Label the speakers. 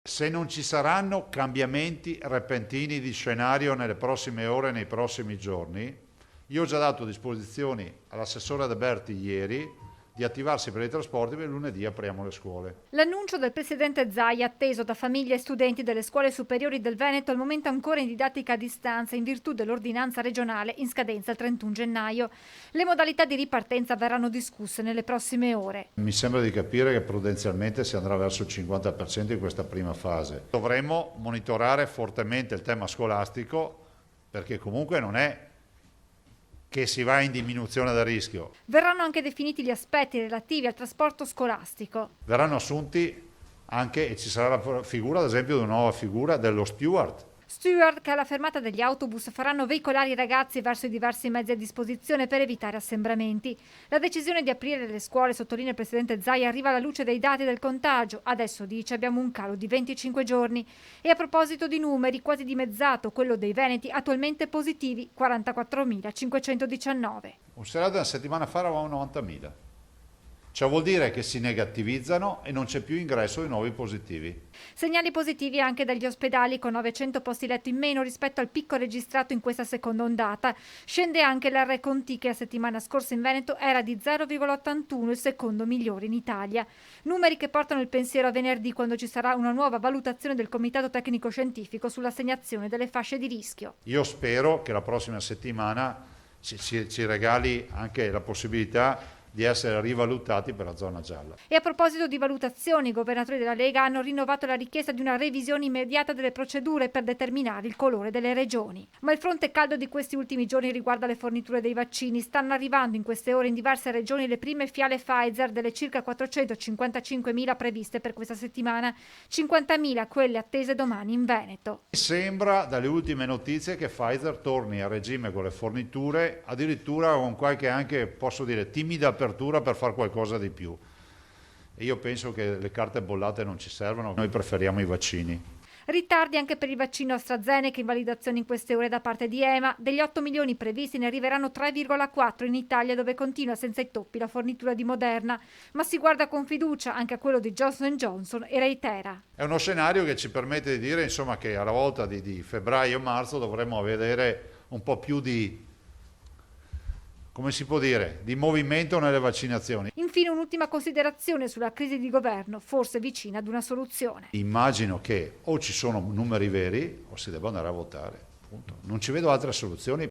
Speaker 1: Se non ci saranno cambiamenti repentini di scenario nelle prossime ore, nei prossimi giorni, io ho già dato disposizioni all'assessore De Berti ieri di attivarsi per i trasporti, per lunedì apriamo le scuole.
Speaker 2: L'annuncio del presidente Zaia, atteso da famiglie e studenti delle scuole superiori del Veneto, al momento ancora in didattica a distanza in virtù dell'ordinanza regionale in scadenza il 31 gennaio. Le modalità di ripartenza verranno discusse nelle prossime ore.
Speaker 1: Mi sembra di capire che prudenzialmente si andrà verso il 50% in questa prima fase. Dovremmo monitorare fortemente il tema scolastico, perché comunque non è che si va in diminuzione del rischio.
Speaker 2: Verranno anche definiti gli aspetti relativi al trasporto scolastico.
Speaker 1: Verranno assunti anche, e ci sarà la figura, ad esempio, di una nuova figura dello steward.
Speaker 2: Steward che alla fermata degli autobus faranno veicolare i ragazzi verso i diversi mezzi a disposizione per evitare assembramenti. La decisione di aprire le scuole, sottolinea il presidente Zaia, arriva alla luce dei dati del contagio. Adesso, dice, abbiamo un calo di 25 giorni. E a proposito di numeri, quasi dimezzato quello dei veneti attualmente positivi, 44.519.
Speaker 1: Considerate una settimana fa eravamo 90.000. Ciò vuol dire che si negativizzano e non c'è più ingresso di nuovi positivi.
Speaker 2: Segnali positivi anche dagli ospedali, con 900 posti letto in meno rispetto al picco registrato in questa seconda ondata. Scende anche l'R-Conti, che la settimana scorsa in Veneto era di 0,81, il secondo migliore in Italia. Numeri che portano il pensiero a venerdì, quando ci sarà una nuova valutazione del Comitato Tecnico Scientifico sull'assegnazione delle fasce di rischio.
Speaker 1: Io spero che la prossima settimana ci regali anche la possibilità di essere rivalutati per la zona gialla.
Speaker 2: E a proposito di valutazioni, i governatori della Lega hanno rinnovato la richiesta di una revisione immediata delle procedure per determinare il colore delle regioni. Ma il fronte caldo di questi ultimi giorni riguarda le forniture dei vaccini. Stanno arrivando in queste ore in diverse regioni le prime fiale Pfizer delle circa 455.000 previste per questa settimana, 50.000 quelle attese domani in Veneto.
Speaker 1: Sembra dalle ultime notizie che Pfizer torni a regime con le forniture, addirittura con qualche anche, posso dire, timida apertura per fare qualcosa di più. E io penso che le carte bollate non ci servono, noi preferiamo i vaccini.
Speaker 2: Ritardi anche per il vaccino AstraZeneca, in validazione in queste ore da parte di EMA. Degli 8 milioni previsti ne arriveranno 3,4 in Italia, dove continua senza intoppi la fornitura di Moderna, ma si guarda con fiducia anche a quello di Johnson & Johnson e Reitera.
Speaker 1: È uno scenario che ci permette di dire, insomma, che alla volta di febbraio-marzo dovremmo vedere un po' più di, come si può dire, di movimento nelle vaccinazioni.
Speaker 2: Infine un'ultima considerazione sulla crisi di governo, forse vicina ad una soluzione.
Speaker 1: Immagino che o ci sono numeri veri o si debba andare a votare. Punto. Non ci vedo altre soluzioni.